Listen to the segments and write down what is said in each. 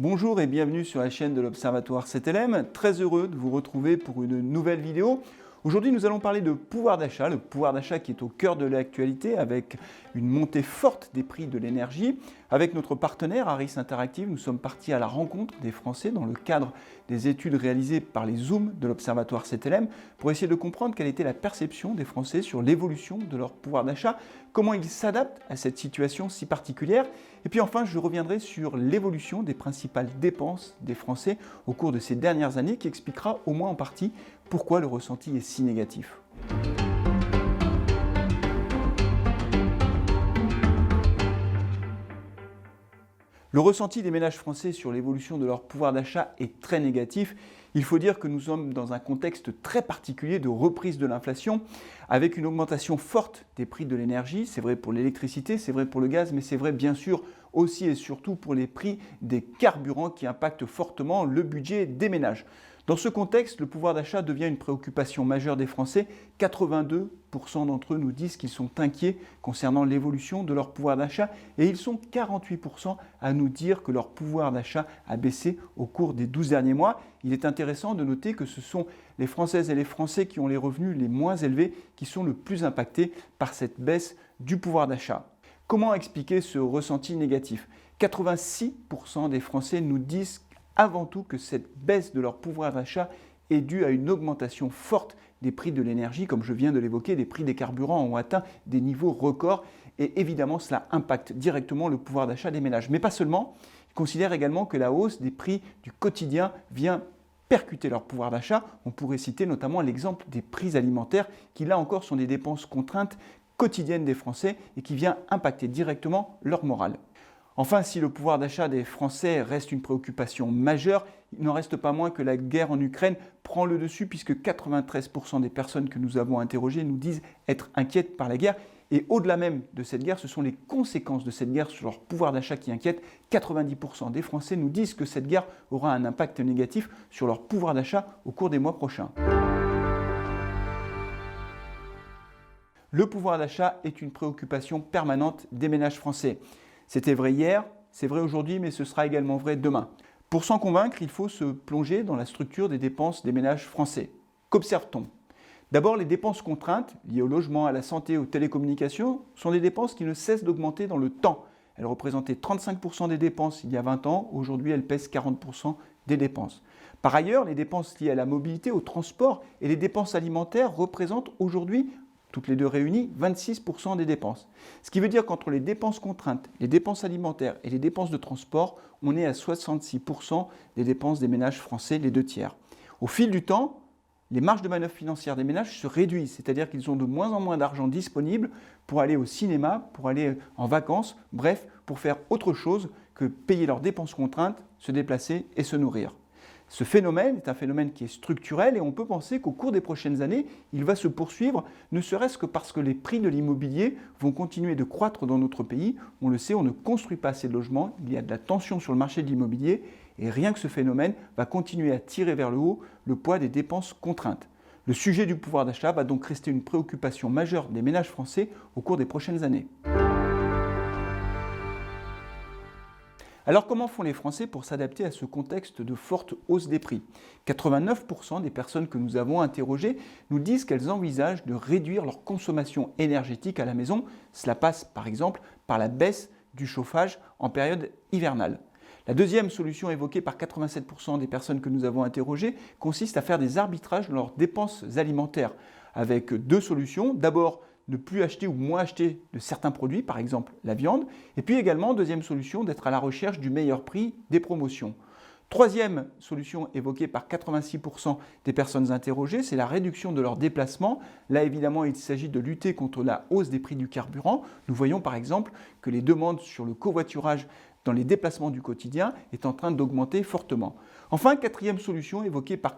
Bonjour et bienvenue sur la chaîne de l'Observatoire CTLM. Très heureux de vous retrouver pour une nouvelle vidéo. Aujourd'hui, nous allons parler de pouvoir d'achat, le pouvoir d'achat qui est au cœur de l'actualité avec une montée forte des prix de l'énergie. Avec notre partenaire Harris Interactive, nous sommes partis à la rencontre des Français dans le cadre des études réalisées par les Zooms de l'Observatoire CTLM pour essayer de comprendre quelle était la perception des Français sur l'évolution de leur pouvoir d'achat, comment ils s'adaptent à cette situation si particulière. Et puis enfin, je reviendrai sur l'évolution des principales dépenses des Français au cours de ces dernières années qui expliquera au moins en partie pourquoi le ressenti est si négatif. Le ressenti des ménages français sur l'évolution de leur pouvoir d'achat est très négatif. Il faut dire que nous sommes dans un contexte très particulier de reprise de l'inflation, avec une augmentation forte des prix de l'énergie. C'est vrai pour l'électricité, c'est vrai pour le gaz, mais c'est vrai bien sûr aussi et surtout pour les prix des carburants qui impactent fortement le budget des ménages. Dans ce contexte, le pouvoir d'achat devient une préoccupation majeure des Français. 82% d'entre eux nous disent qu'ils sont inquiets concernant l'évolution de leur pouvoir d'achat et ils sont 48% à nous dire que leur pouvoir d'achat a baissé au cours des 12 derniers mois. Il est intéressant de noter que ce sont les Françaises et les Français qui ont les revenus les moins élevés qui sont le plus impactés par cette baisse du pouvoir d'achat. Comment expliquer ce ressenti négatif ? 86% des Français nous disent avant tout que cette baisse de leur pouvoir d'achat est due à une augmentation forte des prix de l'énergie, comme je viens de l'évoquer, les prix des carburants ont atteint des niveaux records et évidemment cela impacte directement le pouvoir d'achat des ménages. Mais pas seulement, ils considèrent également que la hausse des prix du quotidien vient percuter leur pouvoir d'achat. On pourrait citer notamment l'exemple des prix alimentaires qui là encore sont des dépenses contraintes quotidiennes des Français et qui vient impacter directement leur morale. Enfin, si le pouvoir d'achat des Français reste une préoccupation majeure, il n'en reste pas moins que la guerre en Ukraine prend le dessus puisque 93% des personnes que nous avons interrogées nous disent être inquiètes par la guerre. Et au-delà même de cette guerre, ce sont les conséquences de cette guerre sur leur pouvoir d'achat qui inquiètent. 90% des Français nous disent que cette guerre aura un impact négatif sur leur pouvoir d'achat au cours des mois prochains. Le pouvoir d'achat est une préoccupation permanente des ménages français. C'était vrai hier, c'est vrai aujourd'hui, mais ce sera également vrai demain. Pour s'en convaincre, il faut se plonger dans la structure des dépenses des ménages français. Qu'observe-t-on ? D'abord, les dépenses contraintes, liées au logement, à la santé, aux télécommunications, sont des dépenses qui ne cessent d'augmenter dans le temps. Elles représentaient 35% des dépenses il y a 20 ans, aujourd'hui elles pèsent 40% des dépenses. Par ailleurs, les dépenses liées à la mobilité, au transport et les dépenses alimentaires représentent aujourd'hui toutes les deux réunies, 26% des dépenses. Ce qui veut dire qu'entre les dépenses contraintes, les dépenses alimentaires et les dépenses de transport, on est à 66% des dépenses des ménages français, les deux tiers. Au fil du temps, les marges de manœuvre financières des ménages se réduisent, c'est-à-dire qu'ils ont de moins en moins d'argent disponible pour aller au cinéma, pour aller en vacances, bref, pour faire autre chose que payer leurs dépenses contraintes, se déplacer et se nourrir. Ce phénomène est un phénomène qui est structurel et on peut penser qu'au cours des prochaines années, il va se poursuivre, ne serait-ce que parce que les prix de l'immobilier vont continuer de croître dans notre pays. On le sait, on ne construit pas assez de logements, il y a de la tension sur le marché de l'immobilier et rien que ce phénomène va continuer à tirer vers le haut le poids des dépenses contraintes. Le sujet du pouvoir d'achat va donc rester une préoccupation majeure des ménages français au cours des prochaines années. Alors comment font les Français pour s'adapter à ce contexte de forte hausse des prix ? 89% des personnes que nous avons interrogées nous disent qu'elles envisagent de réduire leur consommation énergétique à la maison. Cela passe par exemple par la baisse du chauffage en période hivernale. La deuxième solution évoquée par 87% des personnes que nous avons interrogées consiste à faire des arbitrages dans leurs dépenses alimentaires avec deux solutions. D'abord, ne plus acheter ou moins acheter de certains produits, par exemple la viande. Et puis également, deuxième solution, d'être à la recherche du meilleur prix des promotions. Troisième solution évoquée par 86% des personnes interrogées, c'est la réduction de leurs déplacements. Là, évidemment, il s'agit de lutter contre la hausse des prix du carburant. Nous voyons par exemple que les demandes sur le covoiturage dans les déplacements du quotidien est en train d'augmenter fortement. Enfin, quatrième solution évoquée par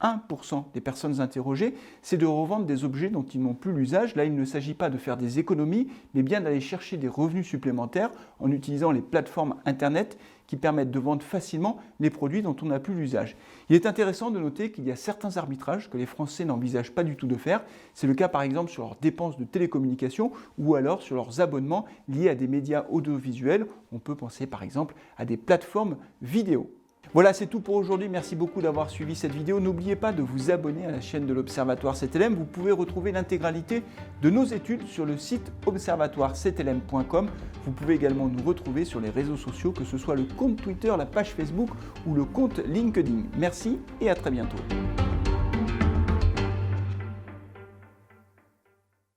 1% des personnes interrogées, c'est de revendre des objets dont ils n'ont plus l'usage. Là, il ne s'agit pas de faire des économies, mais bien d'aller chercher des revenus supplémentaires en utilisant les plateformes Internet qui permettent de vendre facilement les produits dont on n'a plus l'usage. Il est intéressant de noter qu'il y a certains arbitrages que les Français n'envisagent pas du tout de faire. C'est le cas par exemple sur leurs dépenses de télécommunications ou alors sur leurs abonnements liés à des médias audiovisuels. On peut penser par exemple à des plateformes vidéo. Voilà, c'est tout pour aujourd'hui. Merci beaucoup d'avoir suivi cette vidéo. N'oubliez pas de vous abonner à la chaîne de l'Observatoire CTLM. Vous pouvez retrouver l'intégralité de nos études sur le site observatoirectlm.com. Vous pouvez également nous retrouver sur les réseaux sociaux, que ce soit le compte Twitter, la page Facebook ou le compte LinkedIn. Merci et à très bientôt.